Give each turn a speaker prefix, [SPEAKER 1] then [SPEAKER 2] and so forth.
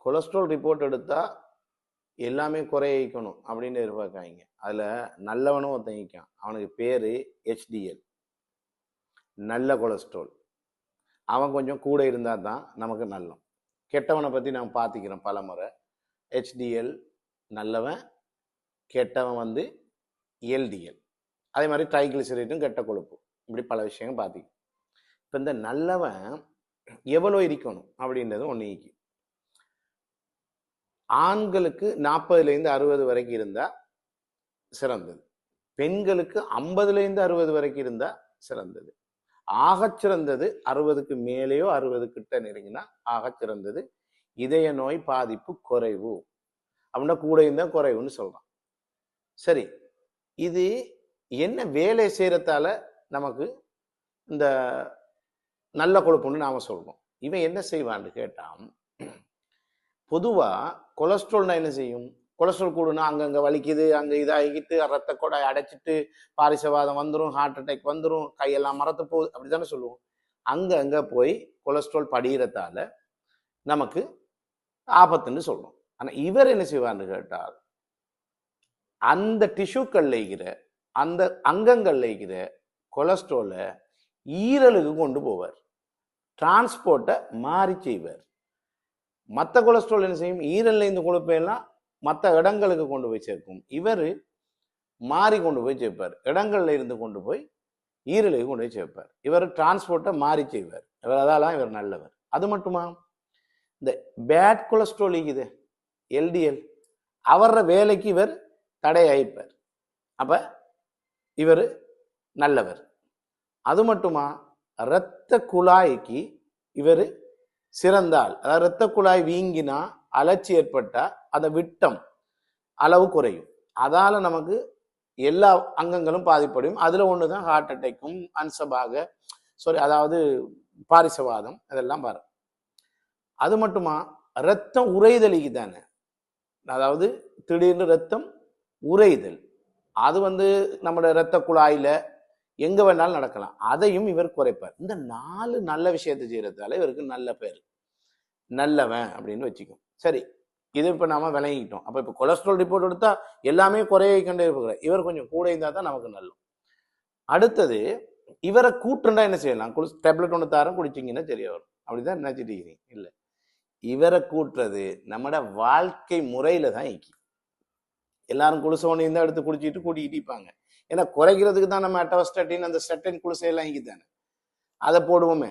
[SPEAKER 1] Cholesterol report எடுத்தால் எல்லாமே குறையணும் அப்படின்னு எதிர்பார்க்காங்க. அதில் நல்லவனும் ஒருத்தங்கிக்கான். அவனுக்கு பேர் HDL, நல்ல கொலஸ்ட்ரால். அவன் கொஞ்சம் கூட இருந்தால் தான் நமக்கு நல்லம். கெட்டவனை பற்றி நாம் பார்த்துக்கிறோம் பல முறை. HDL நல்லவன், கெட்டவன் LDL. அதே மாதிரி ட்ரைகிளிசரைடும் கெட்ட கொழுப்பு. இப்படி பல விஷயங்கள் பார்த்திக்கும். இப்போ இந்த நல்லவன் எவ்வளோ இருக்கணும் அப்படின்றது ஒன்று இருக்கு. ஆண்களுக்கு 40லேருந்து 60 வரைக்கும் இருந்தால் சிறந்தது. பெண்களுக்கு 50லேருந்து 60 வரைக்கும் இருந்தால் சிறந்தது. ஆகச்சிறந்தது 60க்கு மேலேயோ 60 கிட்ட நெருங்கினா ஆகச்சிறந்தது. இதய நோய் பாதிப்பு குறைவு அப்படின்னா கூட இருந்தால் குறைவுன்னு சொல்றான். சரி, இது என்ன வேலை செய்யறதால நமக்கு இந்த நல்ல கொழுப்புன்னு நாம சொல்றோம்? இவன் என்ன செய்வான்னு கேட்டான், பொதுவா கொலஸ்ட்ரால்னா என்ன செய்யும்? கொலஸ்ட்ரால் கூடுனா அங்கங்க வலிக்குது, அங்க இதாகிட்டு ரத்த கொடாய் அடைச்சிட்டு பாரிசவாதம் வந்துடும், ஹார்ட் அட்டாக் வந்துடும், கையெல்லாம் மரத்து போகுது, அப்படித்தானே சொல்லுவோம். அங்க போய் கொலஸ்ட்ரால் படிகிறதால நமக்கு ஆபத்துன்னு சொல்றோம். ஆனா இவர் என்ன செய்வார்னு கேட்டால், அந்த டிஷ்யூக்கள்ல இருக்கிற அந்த அங்கங்கள்ல இருக்கிற கொலஸ்ட்ராலை ஈரலுக்கு கொண்டு போவார், டிரான்ஸ்போர்ட்டை மாறி செய்வார். மற்ற கொலஸ்ட்ரால் என்ன செய்யும்? ஈரல்ல இந்த கொழுப்பையெல்லாம் மற்ற இடங்களுக்கு கொண்டு போய் சேர்க்கும். இவர் மாறி கொண்டு போய் சேர்ப்பார், இடங்கள்ல இருந்து கொண்டு போய் ஈரலுக்கு கொண்டு போய் சேர்ப்பார். இவர் டிரான்ஸ்போர்ட்டை மாறி செய்வார். அதால இவர் நல்லவர். அது மட்டுமா, இந்த பேட் கொலஸ்ட்ரால் இருக்குது LDL, அவர வேலைக்கு இவர் தடையாயிப்பார். அப்ப இவர் நல்லவர். அது மட்டுமா, இரத்த குழாய்க்கு இவர் சிறந்தால், அதாவது இரத்த குழாய் வீங்கினா அலர்ச்சி ஏற்பட்டா அந்த விட்டம் அளவு குறையும். அதால நமக்கு எல்லா அங்கங்களும் பாதிப்படையும். அதுல ஒண்ணுதான் ஹார்ட் அட்டாக்கும் அன்சபாக அதாவது பாரிசவாதம், அதெல்லாம் பாரு. அது மட்டுமா, ரத்தம் உறைதலிக்கு தானே, அதாவது திடீர்னு ரத்தம் உறைதல், அது நம்மளோட இரத்த குழாயில எங்க வேணாலும் நடக்கலாம். அதையும் இவர் குறைப்பார். இந்த 4 நல்ல விஷயத்தை செய்யறதால இவருக்கு நல்ல பேர், நல்லவன் அப்படின்னு வச்சுக்கும். சரி, இது இப்ப நாம விளங்கிட்டோம். அப்ப இப்ப கொலஸ்ட்ரால் ரிப்போர்ட் எடுத்தா எல்லாமே குறைய கொண்டே இருக்கிற இவர் கொஞ்சம் கூட இருந்தா தான் நமக்கு நல்லது. அடுத்தது, இவரை கூட்டுண்டா என்ன செய்யலாம்? டேப்லெட் ஒன்று தாரம் குடிச்சிங்கன்னா தெரிய வரும், அப்படிதான் நினைச்சிட்டு இருக்கிறீங்க. இல்ல, இவரை கூட்டுறது நம்மட வாழ்க்கை முறையில தான் இக்கி. எல்லாரும் குளிசோன்னு இருந்தா எடுத்து குடிச்சிட்டு கூட்டிக்கிட்டு இருப்பாங்க. ஏன்னா குறைக்கிறதுக்கு தான் நம்ம அட்டவஸ்டட்டின் அந்த ஸ்டட்டின் குளிசை எல்லாம் இங்கி தானே, அதை போடுவோமே.